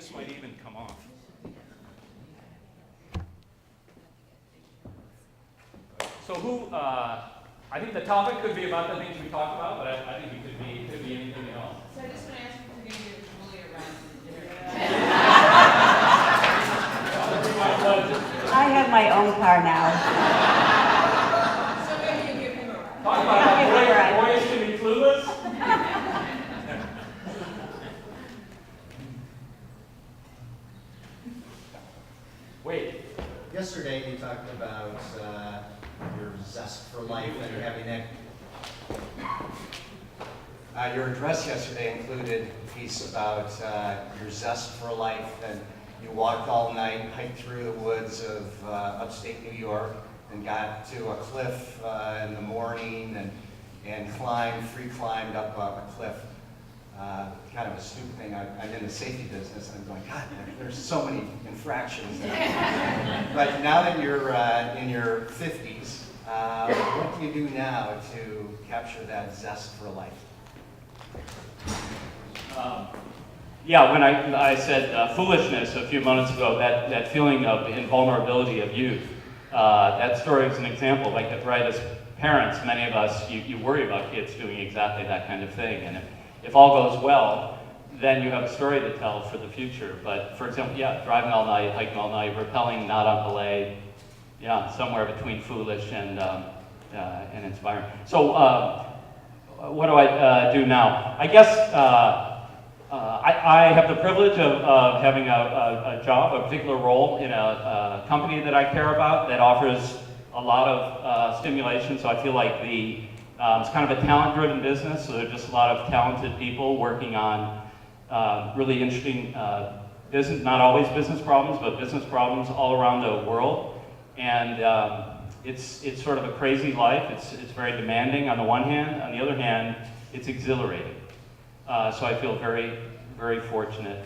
this might even come off. So I think the topic could be about the things we talked about, but I think it could be anything else. So I just want to ask you if you're going to get Julie around. I have my own car now. So maybe you give him a ride. Talk about how boys can be clueless. Wait. Yesterday you talked about your zest for life and having that. Your address yesterday included a piece about your zest for life, and you walked all night, hiked through the woods of upstate New York, and got to a cliff in the morning and free climbed up a cliff. Kind of a stupid thing. I'm in the safety business, and I'm going, God, there's so many infractions there. But now that you're in your 50s, what do you do now to capture that zest for life? Yeah, when I said foolishness a few moments ago, that feeling of invulnerability of youth, that story is an example. Like, right, as parents, many of us, you worry about kids doing exactly that kind of thing. And if all goes well, then you have a story to tell for the future. But for example, yeah, driving all night, hiking all night, rappelling not on belay, yeah, somewhere between foolish and inspiring. So what do I do now? I guess I have the privilege of having a job, a particular role in a company that I care about that offers a lot of stimulation. So I feel like it's kind of a talent-driven business, so there's just a lot of talented people working on really interesting business, not always business problems, but business problems all around the world. And it's sort of a crazy life. It's very demanding on the one hand. On the other hand, it's exhilarating. So I feel very, very fortunate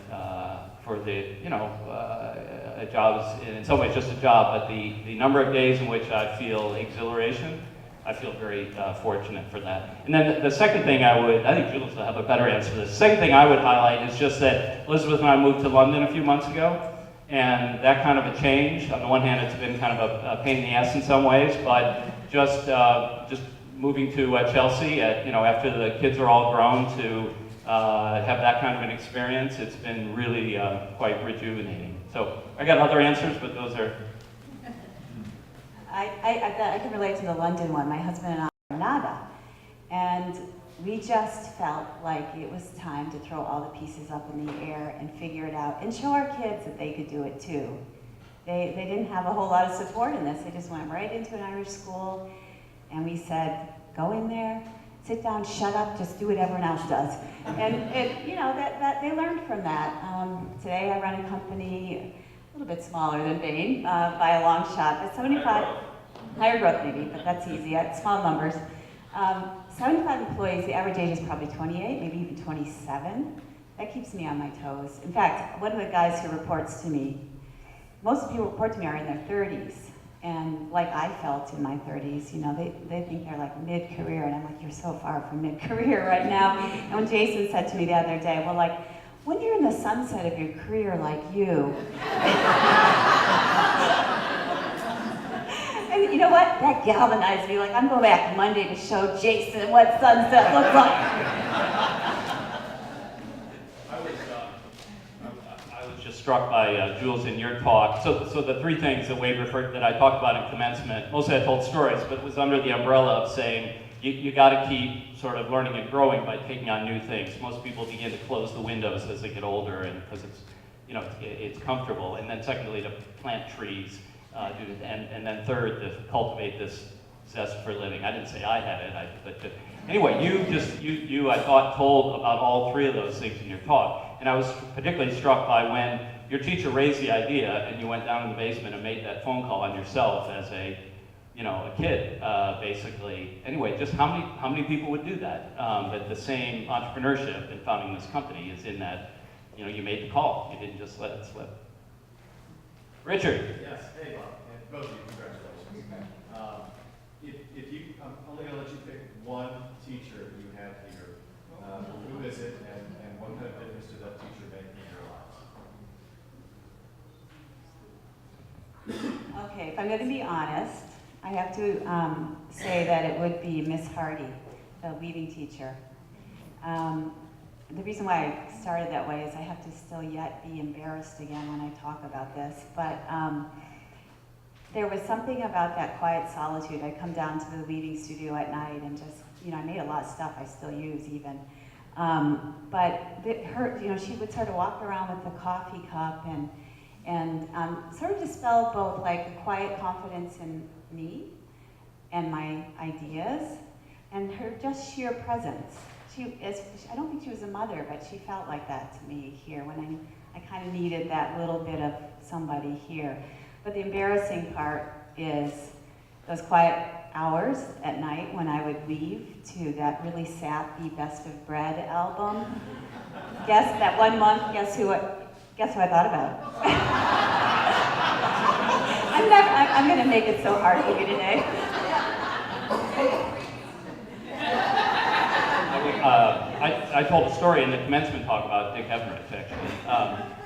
for a job is in some ways just a job, but the number of days in which I feel exhilaration, I feel very fortunate for that. And then the second thing I think Jules will have a better answer to this. The second thing I would highlight is just that Elizabeth and I moved to London a few months ago, and that kind of a change, on the one hand, it's been kind of a pain in the ass in some ways, but just moving to Chelsea after the kids are all grown to have that kind of an experience, it's been really quite rejuvenating. So I got other answers, but those are... I can relate to the London one. My husband and I are nada. And we just felt like it was time to throw all the pieces up in the air and figure it out and show our kids that they could do it too. They didn't have a whole lot of support in this. They just went right into an Irish school, and we said, go in there, sit down, shut up, just do what everyone else does. And that they learned from that. Today I run a company a little bit smaller than Bain by a long shot, but 75, higher growth maybe, but that's easy, at small numbers. 75 employees, the average age is probably 28, maybe even 27. That keeps me on my toes. In fact, one of the guys who reports to me, most of the people who report to me are in their 30s. And like I felt in my 30s, they think they're like mid-career, and I'm like, you're so far from mid-career right now. And when Jason said to me the other day, well, like, when you're in the sunset of your career like you, and you know what? That galvanized me. Like, I'm going back Monday to show Jason what sunset looks like. I was just struck by Jules in your talk. So the three things that Wade referred that I talked about in commencement, mostly I told stories, but it was under the umbrella of saying you got to keep sort of learning and growing by taking on new things. Most people begin to close the windows as they get older, and because it's comfortable. And then secondly, to plant trees, and then third, to cultivate this zest for living. I didn't say I had it, anyway, you I thought told about all three of those things in your talk. And I was particularly struck by when your teacher raised the idea and you went down in the basement and made that phone call on yourself as a kid, basically. Anyway, just how many people would do that? But the same entrepreneurship in founding this company is in that, you made the call. You didn't just let it slip. Richard. Yes, hey Bob, and both of you, congratulations. I'm only gonna let you pick one teacher you have here. Who is it, and what kind of difference did that teacher make in your lives? if I'm going to be honest, I have to say that it would be Miss Hardy, the weaving teacher. The reason why I started that way is I have to still yet be embarrassed again when I talk about this, but there was something about that quiet solitude. I'd come down to the weaving studio at night and just, I made a lot of stuff I still use even. She would sort of walk around with the coffee cup and sort of dispel both like a quiet confidence in me and my ideas and her just sheer presence. I don't think she was a mother, but she felt like that to me here when I kind of needed that little bit of somebody here. But the embarrassing part is those quiet hours at night when I would weave to that really sappy Best of Bread album. That 1 month, guess who I thought about? I'm gonna make it so hard for you today. I told a story in the commencement talk about Dick Everett, actually.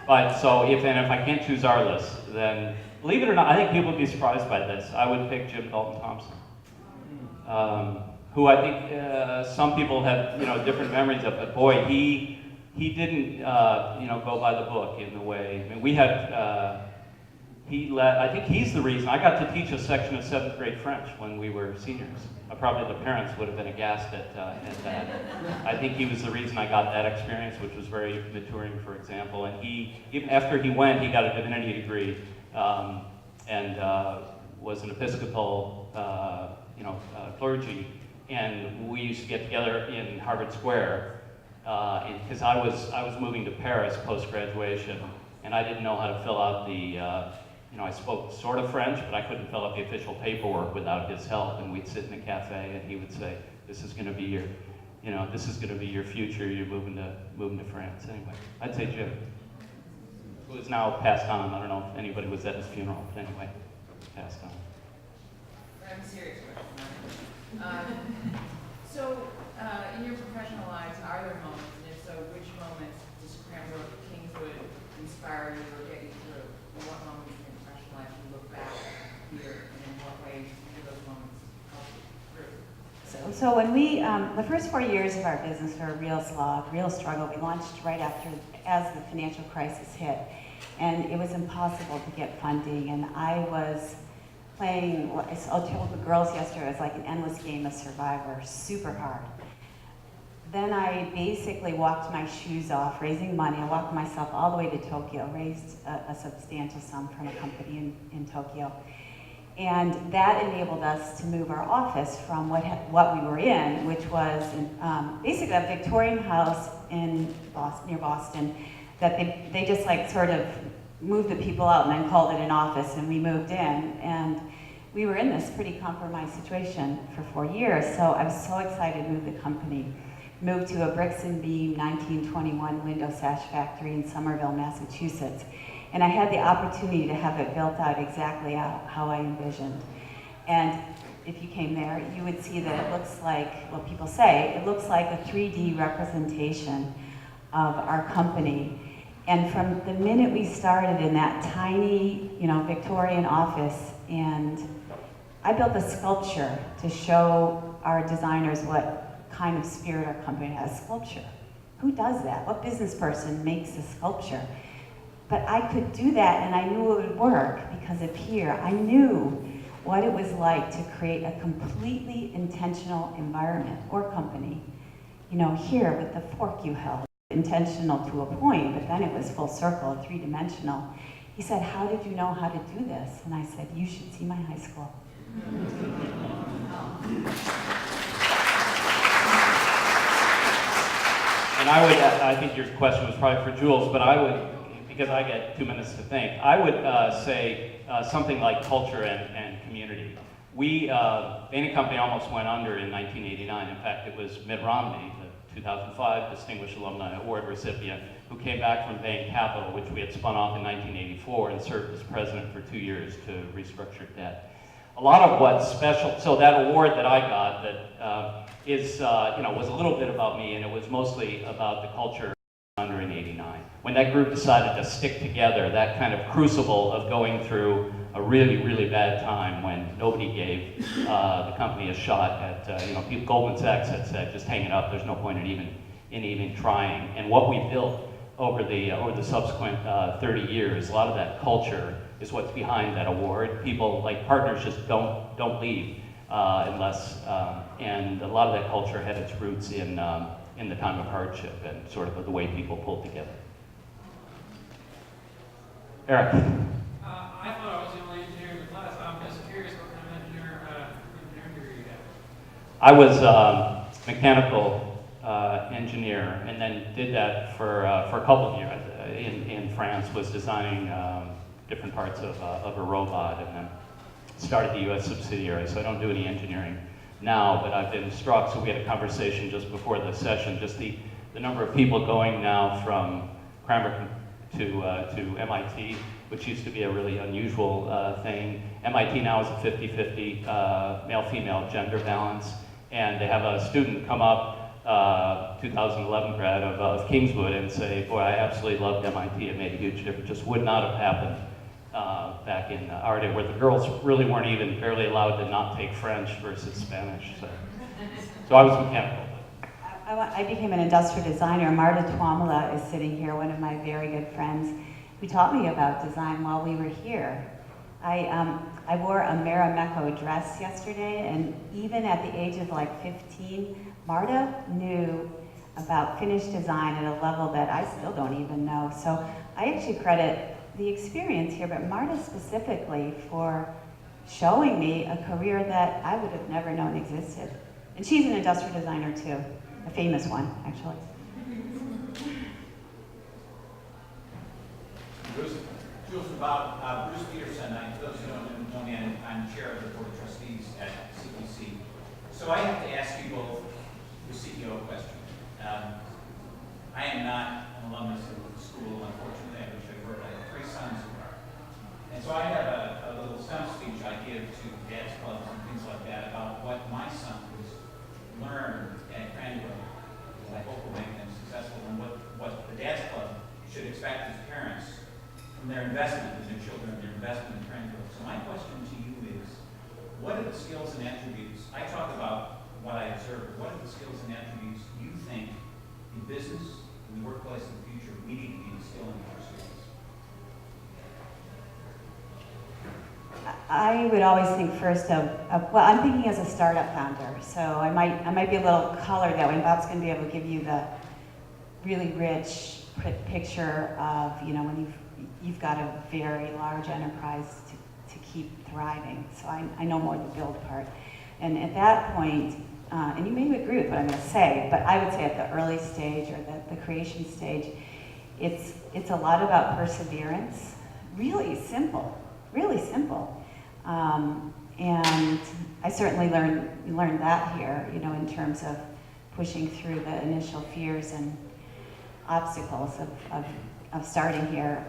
But so if I can't choose our list, then believe it or not, I think people would be surprised by this. I would pick Jim Dalton Thompson, who I think some people have different memories of. But boy, he didn't go by the book in the way. I mean, we had. I think he's the reason I got to teach a section of 7th grade French when we were seniors. Probably the parents would have been aghast at that. I think he was the reason I got that experience, which was very maturing, for example. And even after he went, he got a divinity degree and was an Episcopal, clergy. And we used to get together in Harvard Square because I was moving to Paris post-graduation, and I didn't know how to fill out the. I spoke sort of French, but I couldn't fill out the official paperwork without his help. And we'd sit in a cafe, and he would say, "This is going to be your future. You're moving to France." Anyway, I'd say Jim, who is now passed on. I don't know if anybody was at his funeral, but anyway, passed on. I'm serious question. In your professional lives, are there moments, and if so, which moments does Cranbrook, Kingswood inspire you or get you through? And what moments in your professional life you look back here, and in what ways do those moments help you through? So when we, the first 4 years of our business were a real slog, real struggle. We launched right as the financial crisis hit, and it was impossible to get funding. And I was playing, I told the girls yesterday, it was like an endless game of Survivor, super hard. Then I basically walked my shoes off, raising money. I walked myself all the way to Tokyo, raised a substantial sum from a company in Tokyo. And that enabled us to move our office from what we were in, which was basically a Victorian house in near Boston, that they just like sort of moved the people out and then called it an office, and we moved in. And we were in this pretty compromised situation for 4 years, so I was so excited to move the company. Moved to a bricks and beam 1921 window sash factory in Somerville, Massachusetts. And I had the opportunity to have it built out exactly how I envisioned. And if you came there, you would see that it looks like, well, people say, it looks like a 3D representation of our company. And from the minute we started in that tiny, Victorian office, and I built a sculpture to show our designers what kind of spirit our company has. Sculpture. Who does that? What business person makes a sculpture? But I could do that, and I knew it would work because of here. I knew what it was like to create a completely intentional environment or company. Here with the fork you held, intentional to a point, but then it was full circle, 3-dimensional. He said, "How did you know how to do this?" And I said, "You should see my high school." And I think your question was probably for Jules, but I would, because I get 2 minutes to think, I would say something like culture and community. We, Bain & Company almost went under in 1989. In fact, it was Mitt Romney, the 2005 Distinguished Alumni Award recipient, who came back from Bain Capital, which we had spun off in 1984, and served as president for 2 years to restructure debt. A lot of what's special, so that award that I got that was a little bit about me, and it was mostly about the culture under in '89. When that group decided to stick together, that kind of crucible of going through a really, really bad time when nobody gave the company a shot at, Goldman Sachs had said, just hang it up, there's no point in even trying. And what we built over the subsequent 30 years, a lot of that culture is what's behind that award. People, like partners, just don't leave unless, and a lot of that culture had its roots in the time of hardship and sort of the way people pulled together. Eric. I thought I was the only engineer in the class. I'm just curious what kind of engineering degree you have. I was mechanical engineer, and then did that for a couple of years in France. Was designing different parts of a robot, and then started the U.S. subsidiary. So I don't do any engineering now, but I've been struck. So we had a conversation just before the session. Just the number of people going now from Cranbrook to MIT, which used to be a really unusual thing. MIT now is a 50-50 male-female gender balance, and they have a student come up, 2011 grad of Kingswood, and say, boy, I absolutely loved MIT, it made a huge difference. Just would not have happened back in our day, where the girls really weren't even barely allowed to not take French versus Spanish. So I was mechanical. I became an industrial designer. Marta Tuamala is sitting here, one of my very good friends, who taught me about design while we were here. I wore a Marimekko dress yesterday, and even at the age of like 15, Marta knew about finished design at a level that I still don't even know. So I actually credit the experience here, but Marta specifically, for showing me a career that I would have never known existed. And she's an industrial designer too. A famous one, actually. Jules, about Bruce Peterson. For those who don't know me, I'm chair of the Board of Trustees at CPC. So I have to ask you both the CEO question. I am not an alumnus of the school, unfortunately. I wish I were. I have 3 sons who are. And so I have a little stump speech I give to dad's clubs and things like that about what my son has learned at Cranbrook that I hope will make them successful, and what the dad's club should expect as parents from their investment in their children, their investment in Cranbrook. So my question to you is, what are the skills and attributes? I talk about what I observe. What are the skills and attributes you think in business, in the workplace of the future, we need to be instilling in our students? I would always think first of well, I'm thinking as a startup founder, so I might be a little colored that way, and Bob's going to be able to give you the really rich picture of, when you've got a very large enterprise to keep thriving. So I know more the build part. And at that point, and you may agree with what I'm going to say, but I would say at the early stage or the creation stage, it's a lot about perseverance. Really simple. And I certainly learned that here, in terms of pushing through the initial fears and obstacles of starting here.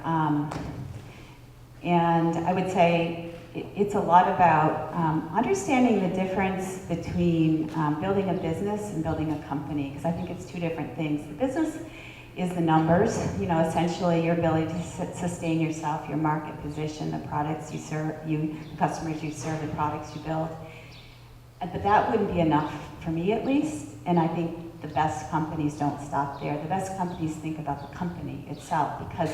And I would say it's a lot about understanding the difference between building a business and building a company, because I think it's 2 different things. The business is the numbers, essentially your ability to sustain yourself, your market position, the products you serve, the customers you serve, the products you build. But that wouldn't be enough for me, at least, and I think the best companies don't stop there. The best companies think about the company itself, because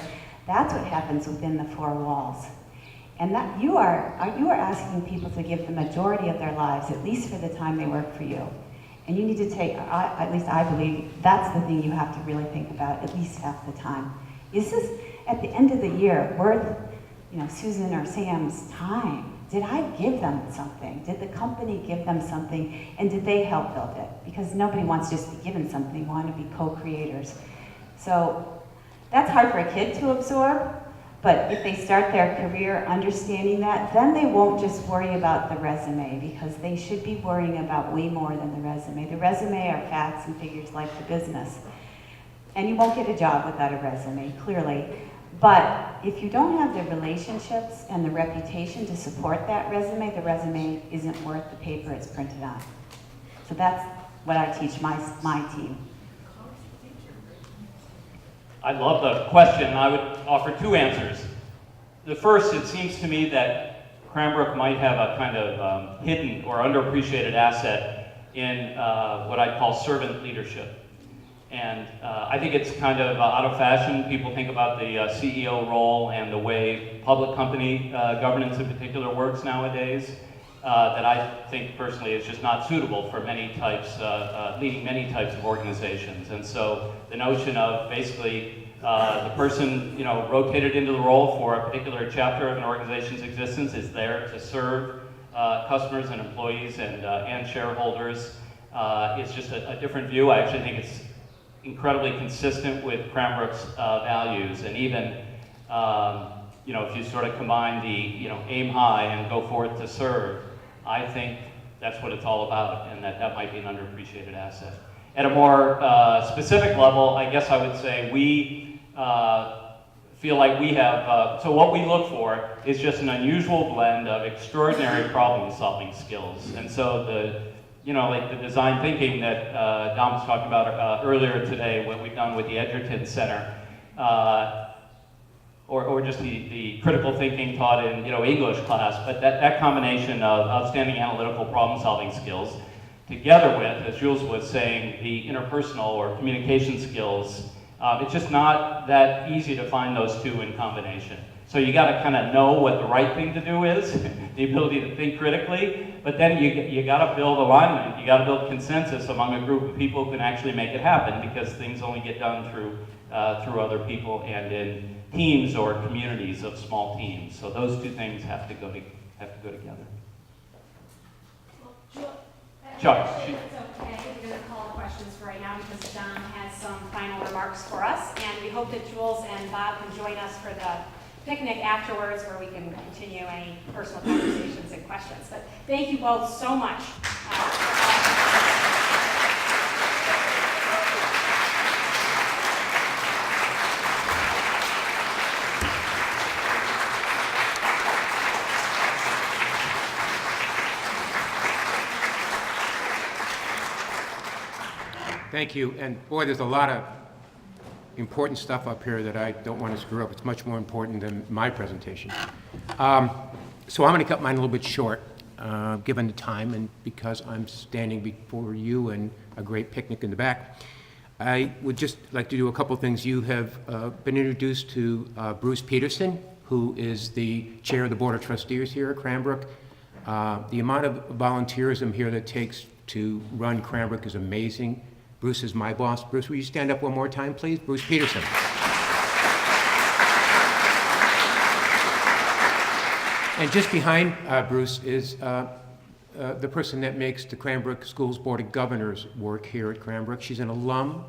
that's what happens within the 4 walls. And that you are asking people to give the majority of their lives, at least for the time they work for you. And you need to take, at least I believe, that's the thing you have to really think about at least half the time. Is this, at the end of the year, worth, Susan or Sam's time? Did I give them something? Did the company give them something? And did they help build it? Because nobody wants just to be given something, they want to be co-creators. So that's hard for a kid to absorb, but if they start their career understanding that, then they won't just worry about the resume, because they should be worrying about way more than the resume. The resume are facts and figures like the business. And you won't get a job without a resume, clearly. But if you don't have the relationships and the reputation to support that resume, the resume isn't worth the paper it's printed on. So that's what I teach my team. I love the question, and I would offer 2 answers. The first, it seems to me that Cranbrook might have a kind of hidden or underappreciated asset in what I'd call servant leadership. And I think it's kind of out of fashion. People think about the CEO role and the way public company governance in particular works nowadays, that I think personally is just not suitable for many types, leading many types of organizations. And so the notion of basically the person, rotated into the role for a particular chapter of an organization's existence is there to serve customers and employees and shareholders. It's just a different view. I actually think it's incredibly consistent with Cranbrook's values, and even if you sort of combine the aim high and go forth to serve, I think that's what it's all about, and that might be an underappreciated asset. At a more specific level, I guess I would say we feel like we have, so what we look for is just an unusual blend of extraordinary problem-solving skills. And so like the design thinking that Dom was talking about earlier today, what we've done with the Edgerton Center, or just the critical thinking taught in English class, but that combination of outstanding analytical problem-solving skills, together with, as Jules was saying, the interpersonal or communication skills, it's just not that easy to find those two in combination. So you got to kind of know what the right thing to do is, the ability to think critically, but then you got to build alignment, you got to build consensus among a group of people who can actually make it happen, because things only get done through other people and in teams or communities of small teams. So those two things have to go together. Chuck. Actually, it's okay. I think we're going to call questions for right now because Don has some final remarks for us, and we hope that Jules and Bob can join us for the picnic afterwards where we can continue any personal conversations and questions. But thank you both so much. Thank you. And boy, there's a lot of important stuff up here that I don't want to screw up. It's much more important than my presentation. So I'm going to cut mine a little bit short, given the time and because I'm standing before you and a great picnic in the back. I would just like to do a couple things. You have been introduced to Bruce Peterson, who is the chair of the Board of Trustees here at Cranbrook. The amount of volunteerism here that it takes to run Cranbrook is amazing. Bruce is my boss. Bruce, will you stand up one more time, please? Bruce Peterson. And just behind Bruce is the person that makes the Cranbrook Schools Board of Governors work here at Cranbrook. She's an alum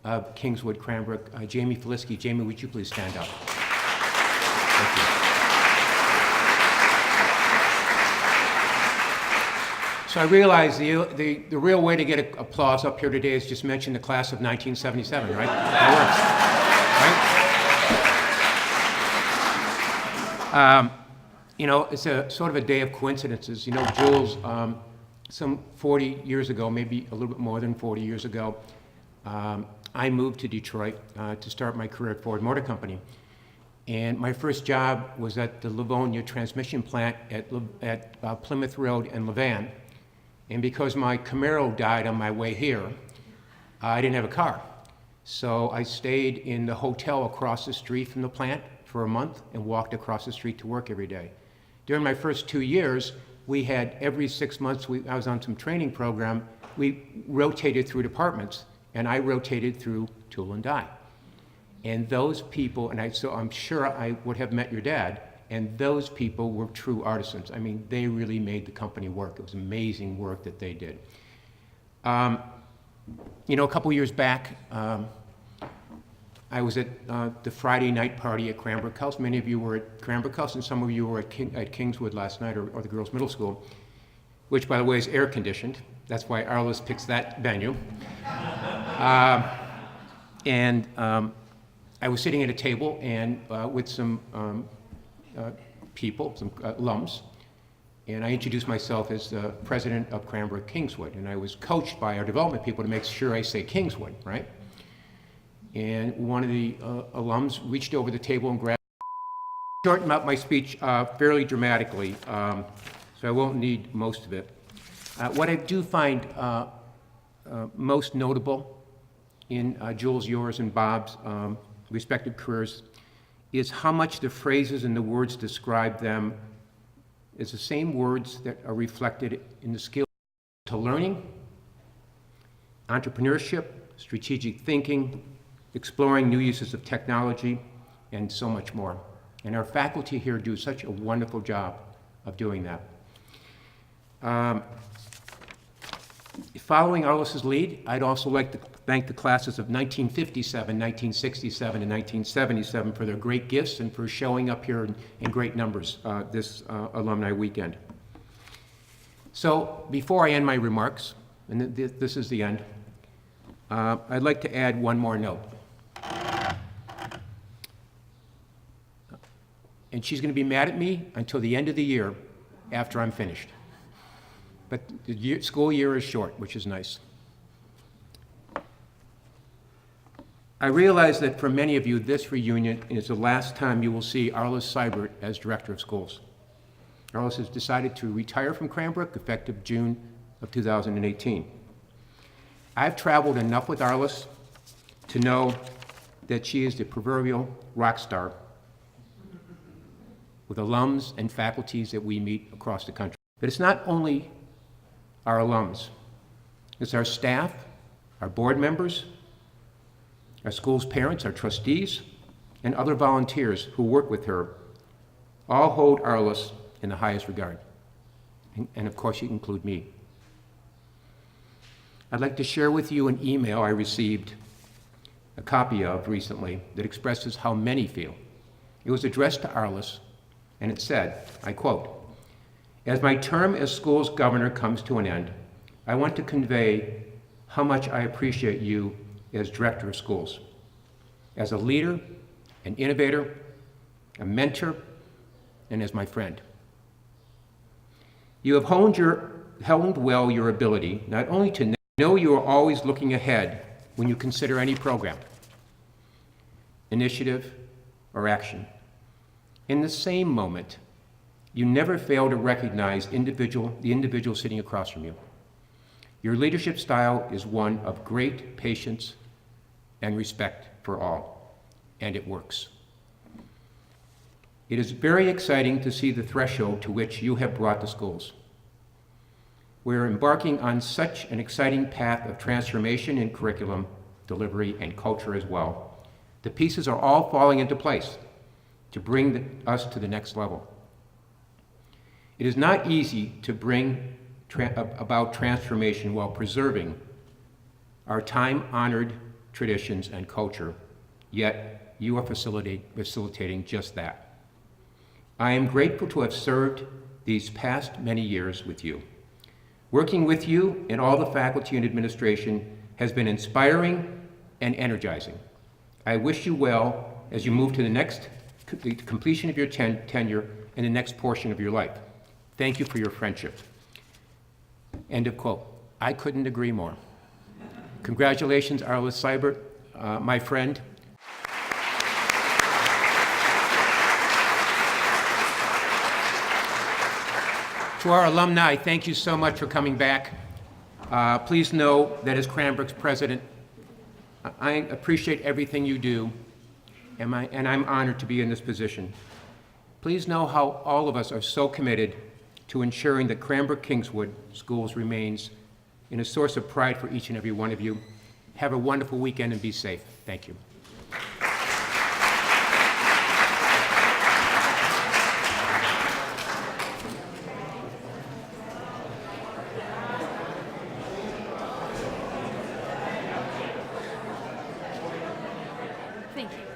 of Kingswood, Cranbrook. Jamie Felisky. Jamie, would you please stand up? Thank you. So I realize the real way to get applause up here today is just mention the class of 1977, right? That works, right? It's a sort of a day of coincidences. Jules, some 40 years ago, maybe a little bit more than 40 years ago, I moved to Detroit to start my career at Ford Motor Company. And my first job was at the Livonia transmission plant at Plymouth Road and Levan. And because my Camaro died on my way here, I didn't have a car. So I stayed in the hotel across the street from the plant for a month and walked across the street to work every day. During my first 2 years, we had every 6 months, I was on some training program, we rotated through departments, and I rotated through tool and die. And those people, so I'm sure I would have met your dad, and those people were true artisans. I mean, they really made the company work. It was amazing work that they did. A couple years back, I was at the Friday night party at Cranbrook House. Many of you were at Cranbrook House, and some of you were at Kingswood last night, or the girls' middle school, which, by the way, is air conditioned. That's why Arliss picks that venue. I was sitting at a table and with some people, some alums, and I introduced myself as the president of Cranbrook Kingswood, and I was coached by our development people to make sure I say Kingswood, right? And one of the alums reached over the table and grabbed shorten up my speech fairly dramatically, so I won't need most of it. What I do find most notable in Jules, yours, and Bob's respective careers is how much the phrases and the words describe them is the same words that are reflected in the skills to learning, entrepreneurship, strategic thinking, exploring new uses of technology, and so much more. And our faculty here do such a wonderful job of doing that. Following Arlis's lead, I'd also like to thank the classes of 1957, 1967, and 1977 for their great gifts and for showing up here in great numbers this alumni weekend. So before I end my remarks, and this is the end, I'd like to add one more note. And she's going to be mad at me until the end of the year after I'm finished. But the school year is short, which is nice. I realize that for many of you, this reunion is the last time you will see Arlis Seibert as Director of Schools. Arlis has decided to retire from Cranbrook effective June of 2018. I've traveled enough with Arlis to know that she is the proverbial rock star with alums and faculties that we meet across the country. But it's not only our alums, it's our staff, our board members, our school's parents, our trustees, and other volunteers who work with her, all hold Arlis in the highest regard. And of course, you include me. I'd like to share with you an email I received a copy of recently that expresses how many feel. It was addressed to Arlis, and it said, I quote, "As my term as school's governor comes to an end, I want to convey how much I appreciate you as Director of Schools, as a leader, an innovator, a mentor, and as my friend. You have honed well your ability not only to know you are always looking ahead when you consider any program, initiative, or action. In the same moment, you never fail to recognize the individual sitting across from you. Your leadership style is one of great patience and respect for all, and it works. It is very exciting to see the threshold to which you have brought the schools. We are embarking on such an exciting path of transformation in curriculum, delivery, and culture as well. The pieces are all falling into place to bring us to the next level. It is not easy to bring about transformation while preserving our time-honored traditions and culture, yet you are facilitating just that. I am grateful to have served these past many years with you. Working with you and all the faculty and administration has been inspiring and energizing. I wish you well as you move to the completion of your tenure and the next portion of your life. Thank you for your friendship." End of quote. I couldn't agree more. Congratulations, Arlis Seibert, my friend. To our alumni, thank you so much for coming back. Please know that as Cranbrook's president, I appreciate everything you do, and I'm honored to be in this position. Please know how all of us are so committed to ensuring that Cranbrook Kingswood Schools remains in a source of pride for each and every one of you. Have a wonderful weekend and be safe. Thank you. Thank you.